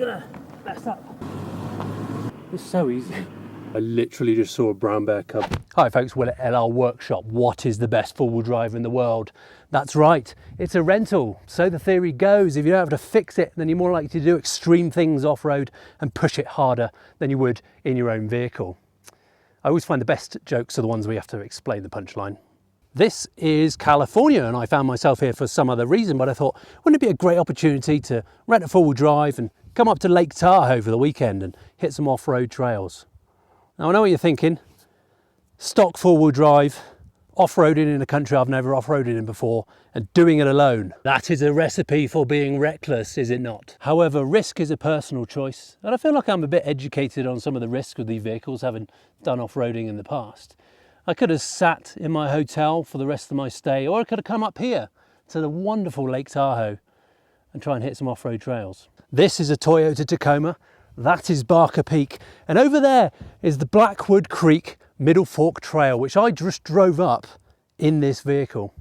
gonna mess up. It's so easy. I literally just saw a brown bear cub. Hi folks, Will at LR Workshop. What is the best four-wheel drive in the world? That's right, it's a rental. So the theory goes, if you don't have to fix it, then you're more likely to do extreme things off-road and push it harder than you would in your own vehicle. I always find the best jokes are the ones where you have to explain the punchline. This is California, and I found myself here for some other reason, but I thought, wouldn't it be a great opportunity to rent a four-wheel drive and come up to Lake Tahoe for the weekend and hit some off-road trails? Now I know what you're thinking, stock four-wheel drive, off-roading in a country I've never off-roaded in before, and doing it alone. That is a recipe for being reckless, is it not? However, risk is a personal choice, and I feel like I'm a bit educated on some of the risks with these vehicles, having done off-roading in the past. I could have sat in my hotel for the rest of my stay, or I could have come up here to the wonderful Lake Tahoe and try and hit some off-road trails. This is a Toyota Tacoma. That is Barker Peak, and over there is the Blackwood Creek Middle Fork Trail, which I just drove up in this vehicle.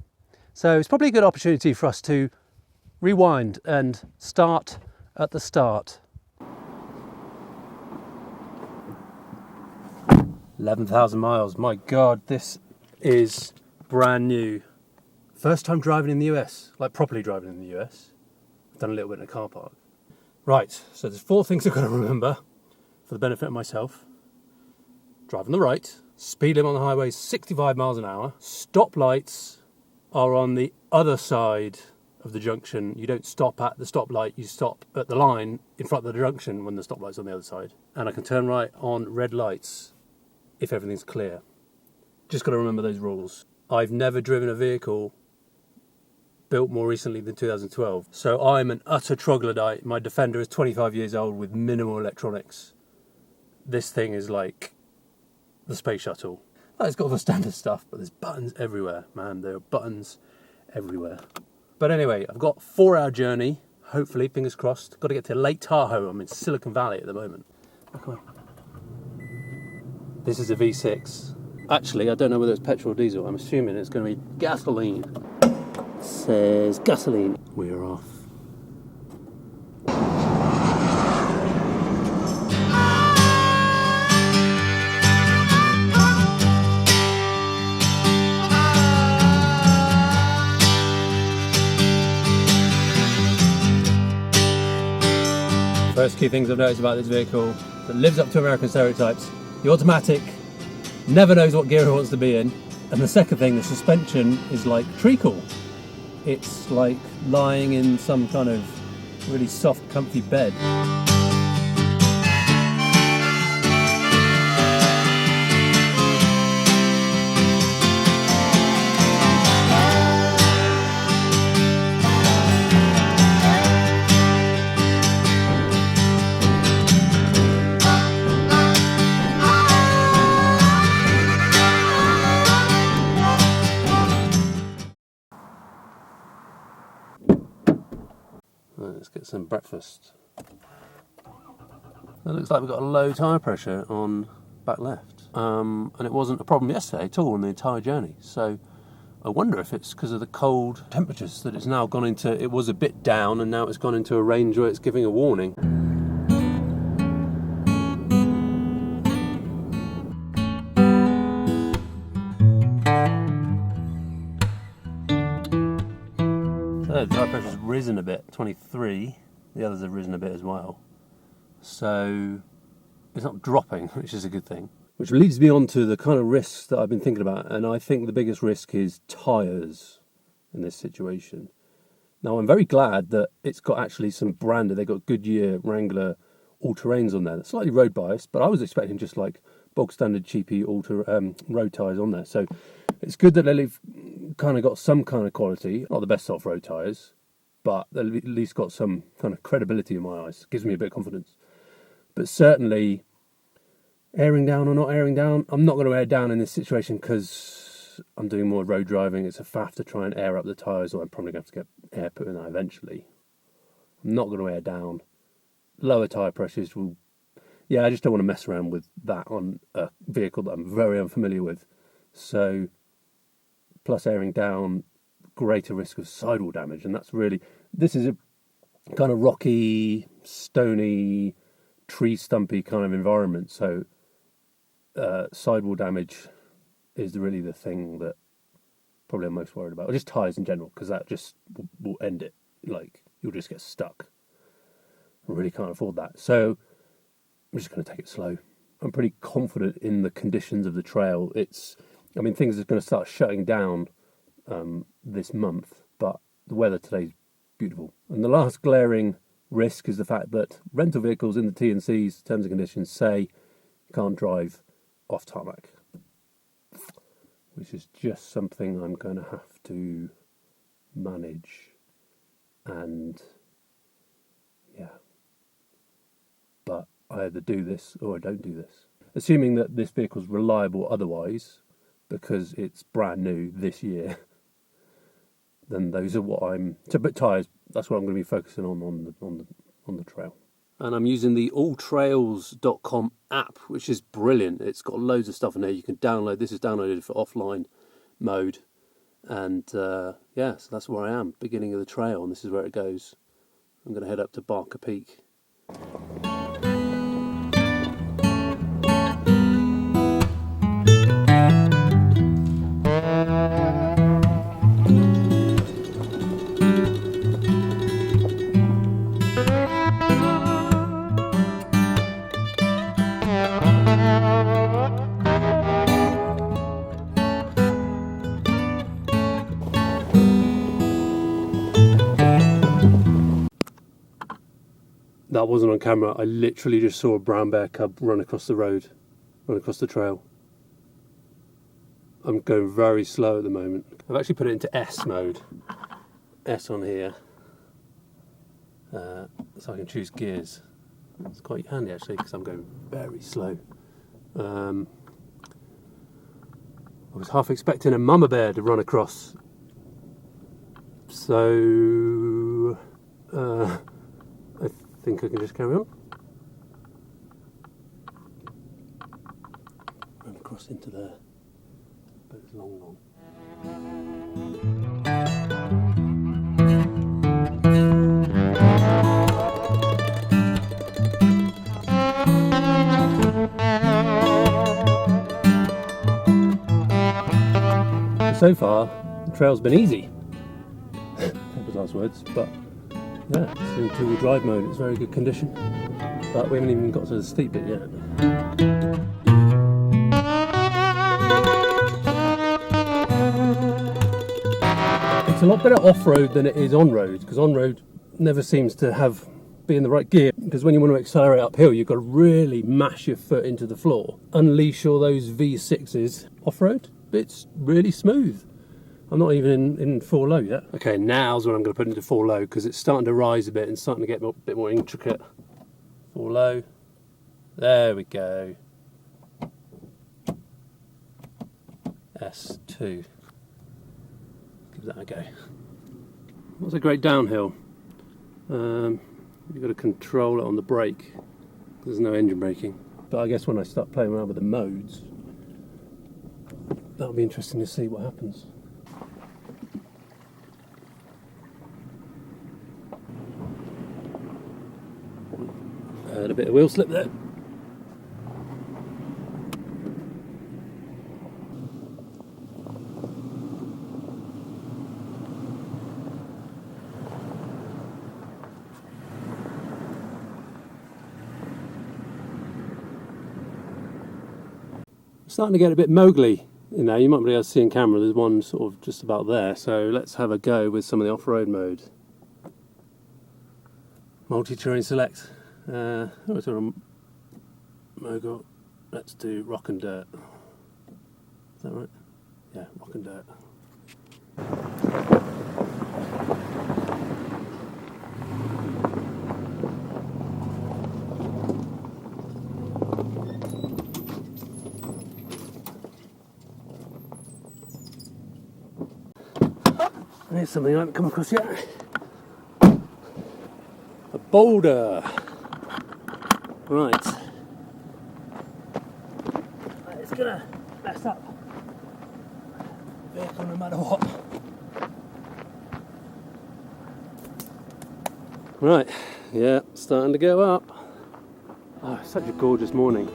So it's probably a good opportunity for us to rewind and start at the start. 11,000 miles, my God, this is brand new. First time driving in the US, like properly driving in the US. I've done a little bit in a car park. Right, so there's 4 things I've got to remember for the benefit of myself. Drive on the right, speed limit on the highway is 65 miles an hour. Stop lights are on the other side of the junction. You don't stop at the stoplight, you stop at the line in front of the junction when the stoplight's on the other side. And I can turn right on red lights if everything's clear. Just got to remember those rules. I've never driven a vehicle built more recently than 2012. So I'm an utter troglodyte. My Defender is 25 years old with minimal electronics. This thing is like the space shuttle. It's got all the standard stuff, but there's buttons everywhere, man. There are buttons everywhere. But anyway, I've got a 4-hour journey, hopefully, fingers crossed. Got to get to Lake Tahoe. I'm in Silicon Valley at the moment. Okay. This is a V6. Actually, I don't know whether it's petrol or diesel. I'm assuming it's going to be gasoline. It says gasoline. We're off. First key things I've noticed about this vehicle that lives up to American stereotypes. The automatic never knows what gear it wants to be in. And the second thing, the suspension is like treacle. It's like lying in some kind of really soft, comfy bed. Let's get some breakfast. It looks like we've got a low tyre pressure on back left. And it wasn't a problem yesterday at all on the entire journey. So I wonder if it's because of the cold temperatures that it's now gone into, it was a bit down and now it's gone into a range where it's giving a warning. The tyre pressure's risen a bit, 23. The others have risen a bit as well. So it's not dropping, which is a good thing. Which leads me on to the kind of risks that I've been thinking about. And I think the biggest risk is tyres in this situation. Now, I'm very glad that it's got actually some branded. They've got Goodyear, Wrangler, all-terrains on there. They're slightly road biased, but I was expecting just like bog standard cheapy road tyres on there. So it's good that they've kind of got some kind of quality. Not the best off-road tyres, but they've at least got some kind of credibility in my eyes. Gives me a bit of confidence. But certainly, airing down or not airing down, I'm not going to air down in this situation because I'm doing more road driving. It's a faff to try and air up the tyres, or I'm probably going to have to get air put in that eventually. I'm not going to air down. Lower tyre pressures will... Yeah, I just don't want to mess around with that on a vehicle that I'm very unfamiliar with. So, plus airing down, greater risk of sidewall damage. And that's really... This is a kind of rocky, stony, tree stumpy kind of environment. So sidewall damage is really the thing that probably I'm most worried about. Or just tyres in general, because that just will end it. Like, you'll just get stuck. I really can't afford that. So I'm just going to take it slow. I'm pretty confident in the conditions of the trail. Things are going to start shutting down this month, but the weather today is beautiful. And the last glaring risk is the fact that rental vehicles in the T&C's terms and conditions say you can't drive off tarmac, which is just something I'm going to have to manage. And yeah, but I either do this or I don't do this. Assuming that this vehicle's reliable otherwise, because it's brand new this year, then those are what but tyres, that's what I'm going to be focusing on the trail. And I'm using the alltrails.com app, which is brilliant. It's got loads of stuff in there you can download. This is downloaded for offline mode. And so that's where I am, beginning of the trail, and this is where it goes. I'm going to head up to Barker Peak. That wasn't on camera. I literally just saw a brown bear cub run across the trail. I'm going very slow at the moment. I've actually put it into S mode. S on here. So I can choose gears. It's quite handy actually, because I'm going very slow. I was half expecting a mama bear to run across. So I think I can just carry on. Run across into there. But it's long. So far, the trail's been easy. That was last words, but yeah, it's in two-wheel drive mode. It's very good condition, but we haven't even got to the steep bit yet. It's a lot better off-road than it is on-road, because on-road never seems to be in the right gear, because when you want to accelerate uphill, you've got to really mash your foot into the floor, unleash all those V6s. Off-road, it's really smooth. I'm not even in full low yet. Okay, now's when I'm going to put into full low, because it's starting to rise a bit and starting to get a bit more intricate. Full low. There we go. S2. Give that a go. That's a great downhill. You've got to control it on the brake. There's no engine braking. But I guess when I start playing around with the modes, that'll be interesting to see what happens. Had a bit of wheel slip there. Starting to get a bit Mowgli in there. You might be able to see in camera, there's one sort of just about there. So let's have a go with some of the off-road mode. Multi-terrain select. Let's do Mogul. Let's do rock and dirt. Is that right? Yeah, rock and dirt. Here's something I haven't come across yet. A boulder. Right. It's gonna mess up the vehicle no matter what. Right, Yeah, starting to go up. Oh, such a gorgeous morning.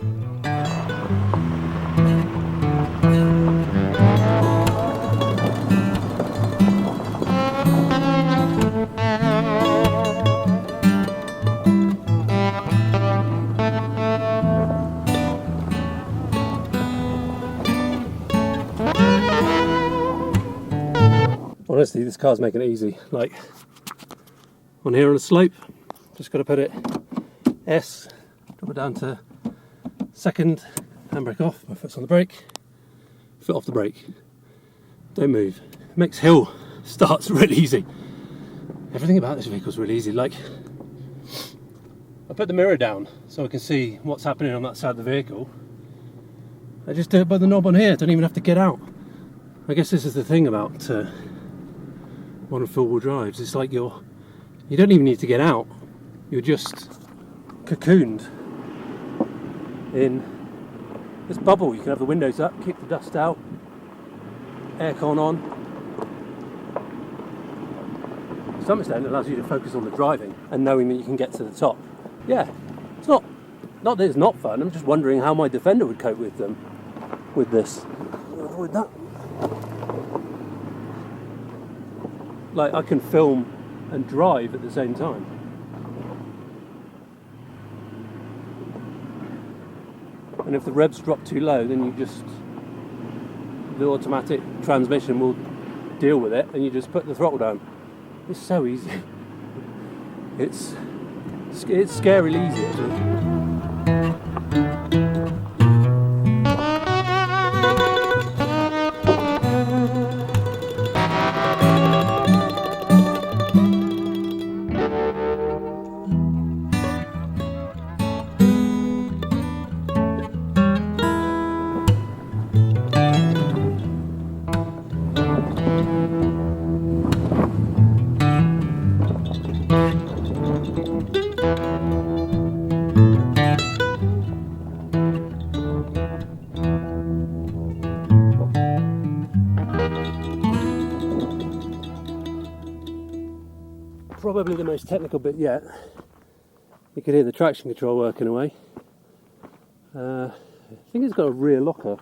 Honestly, this car's making it easy. Like, on here on the slope, just got to put it S, drop it down to second, handbrake off, my foot's on the brake, foot off the brake, don't move. Makes hill starts really easy. Everything about this vehicle is really easy. Like, I put the mirror down so I can see what's happening on that side of the vehicle. I just do it by the knob on here, don't even have to get out. I guess this is the thing about modern four-wheel drives. It's like you don't even need to get out. You're just cocooned in this bubble. You can have the windows up, keep the dust out, aircon on. To some extent, it allows you to focus on the driving and knowing that you can get to the top. Yeah, it's not that it's not fun. I'm just wondering how my Defender would cope with this. Avoid that. Like, I can film and drive at the same time. And if the revs drop too low, then the automatic transmission will deal with it and you just put the throttle down. It's so easy. It's scarily easy, actually. Probably the most technical bit yet. You can hear the traction control working away. I think it's got a rear locker,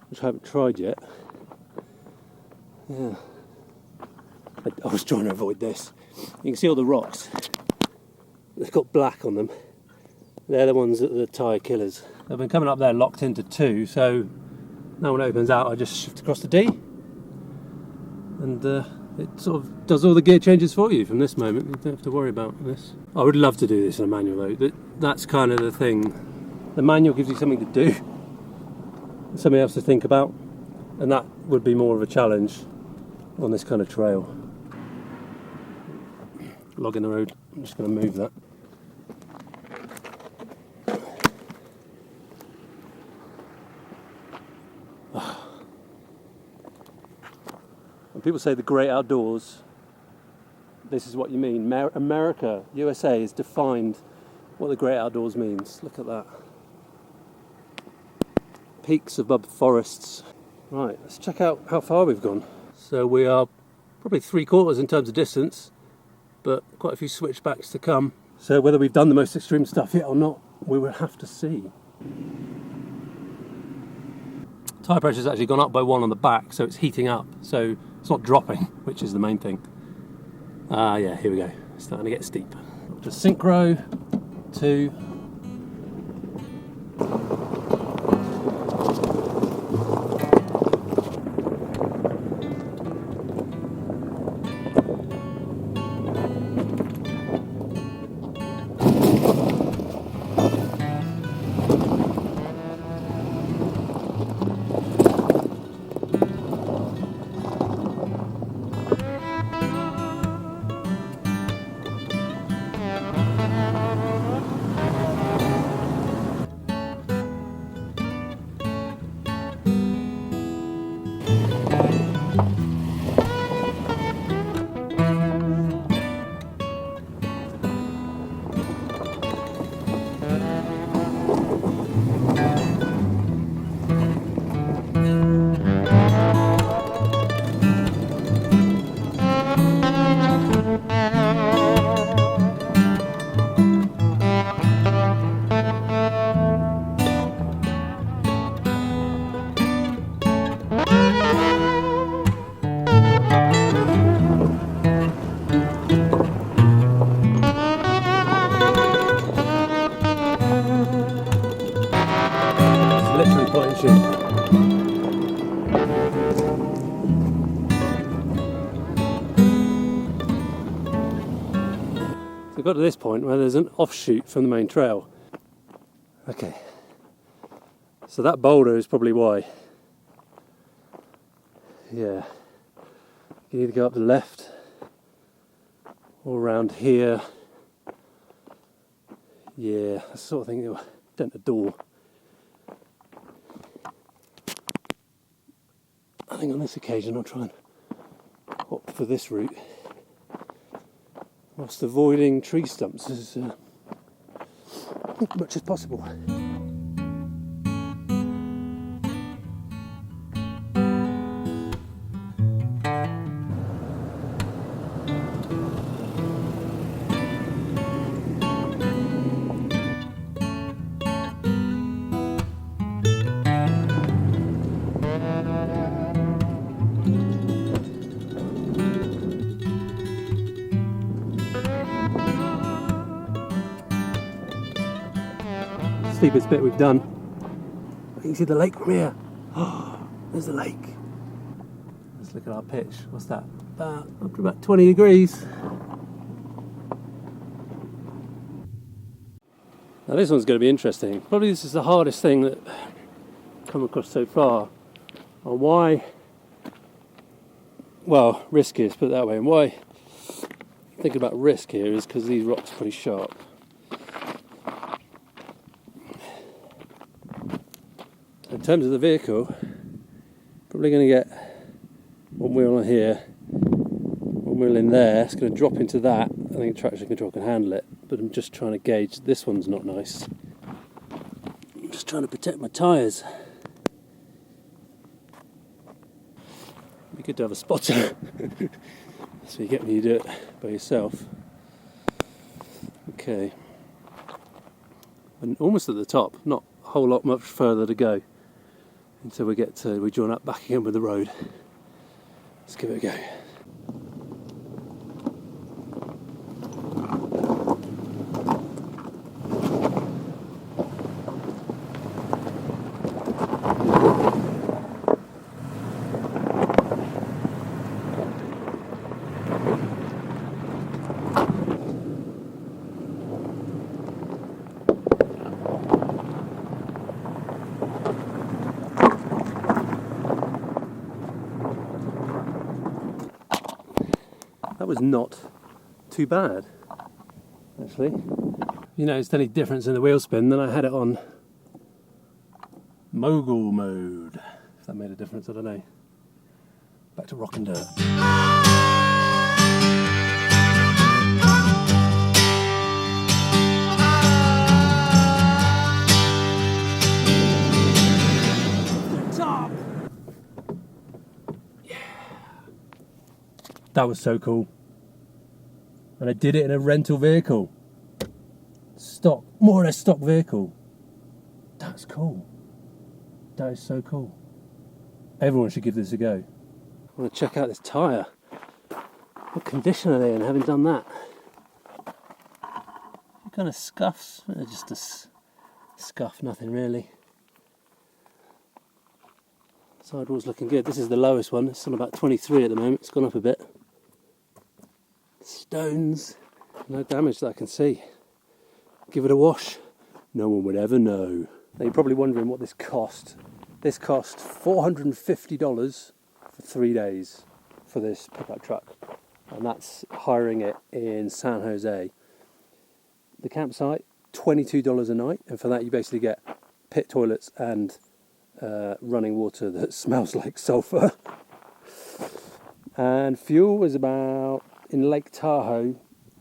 which I haven't tried yet. Yeah. I was trying to avoid this. You can see all the rocks. They've got black on them. They're the ones that are the tyre killers. They've been coming up there locked into 2, so now when it opens out I just shift across to D and it sort of does all the gear changes for you from this moment. You don't have to worry about this. I would love to do this in a manual though. That's kind of the thing. The manual gives you something to do, something else to think about, and that would be more of a challenge on this kind of trail. Log in the road. I'm just going to move that. When people say the great outdoors, this is what you mean. America, USA, has defined what the great outdoors means. Look at that. Peaks above forests. Right, let's check out how far we've gone. So we are probably 3/4 in terms of distance, but quite a few switchbacks to come. So whether we've done the most extreme stuff yet or not, we will have to see. Tyre pressure's actually gone up by 1 on the back, so it's heating up. So it's not dropping, which is the main thing. Yeah, here we go. It's starting to get steep. Just synchro, 2. got to this point where there's an offshoot from the main trail. Okay, so that boulder is probably why. Yeah, you either go up the left or around here. Yeah, I sort of think it'll dent the door. I think on this occasion I'll try and opt for this route, whilst avoiding tree stumps as much as possible. Steepest bit we've done. You can see the lake from here. Oh, there's the lake. Let's look at our pitch. What's that? Up to about 20 degrees. Now this one's going to be interesting. Probably this is the hardest thing that I've come across so far. On why, well, riskiest, put it that way. And why I'm thinking about risk here is because these rocks are pretty sharp. In terms of the vehicle, probably going to get one wheel on here, one wheel in there. It's going to drop into that. I think traction control can handle it, but I'm just trying to gauge. This one's not nice. I'm just trying to protect my tyres. It'd be good to have a spotter. That's what you get when you do it by yourself. Okay. And almost at the top, not a whole lot much further to go until we join up back again with the road. Let's give it a go. That was not too bad, actually. You noticed any difference in the wheel spin, then I had it on mogul mode. If that made a difference, I don't know. Back to rock and dirt. That was so cool. And I did it in a rental vehicle. Stock, more or less stock vehicle. That's cool. That is so cool. Everyone should give this a go. I want to check out this tyre. What condition are they in, having done that? What kind of scuffs? Just a scuff, nothing really. Sidewall's looking good. This is the lowest one. It's on about 23 at the moment. It's gone up a bit. Stones. No damage that I can see. Give it a wash. No one would ever know. Now you're probably wondering what this cost. This cost $450 for 3 days for this pickup truck. And that's hiring it in San Jose. The campsite, $22 a night. And for that you basically get pit toilets and running water that smells like sulphur. And fuel is about, in Lake Tahoe,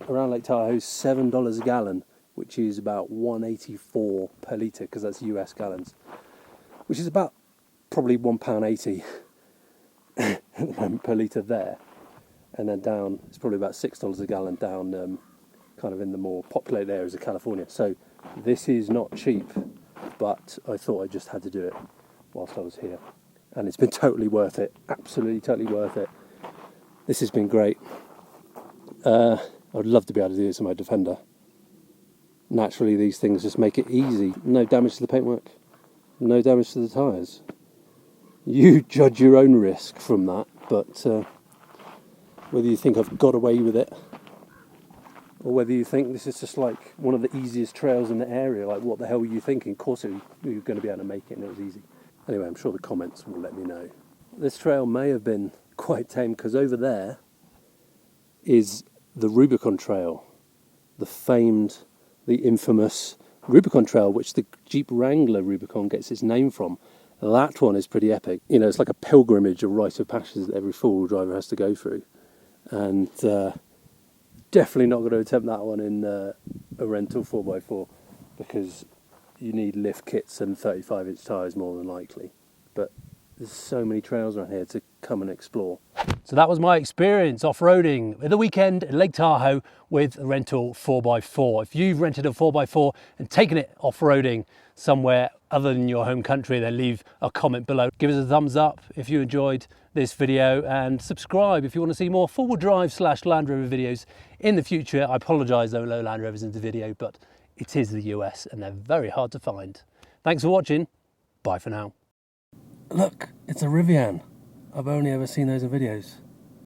around Lake Tahoe, $7 a gallon, which is about $1.84 per litre, because that's US gallons, which is about probably £1.80 at the moment per litre there. And then down, it's probably about $6 a gallon down kind of in the more populated areas of California. So this is not cheap, but I thought I just had to do it whilst I was here. And it's been totally worth it, absolutely totally worth it. This has been great. I would love to be able to do this in my Defender. Naturally, these things just make it easy. No damage to the paintwork, no damage to the tyres. You judge your own risk from that, but whether you think I've got away with it or whether you think this is just like one of the easiest trails in the area. Like, what the hell were you thinking? Of course you're going to be able to make it, and it was easy. Anyway, I'm sure the comments will let me know. This trail may have been quite tame, because over there is the Rubicon Trail, the infamous Rubicon Trail, which the Jeep Wrangler Rubicon gets its name from. That one is pretty epic. You know, it's like a pilgrimage, a rite of passage that every four-wheel driver has to go through. And definitely not going to attempt that one in a rental 4x4, because you need lift kits and 35-inch tyres more than likely. But there's so many trails around here to come and explore. So that was my experience off-roading at the weekend in Lake Tahoe with a rental 4x4. If you've rented a 4x4 and taken it off-roading somewhere other than your home country, then leave a comment below. Give us a thumbs up if you enjoyed this video, and subscribe if you want to see more four-wheel drive / Land Rover videos in the future. I apologise there were no Land Rovers in the video, but it is the US and they're very hard to find. Thanks for watching. Bye for now. Look, it's a Rivian. I've only ever seen those in videos.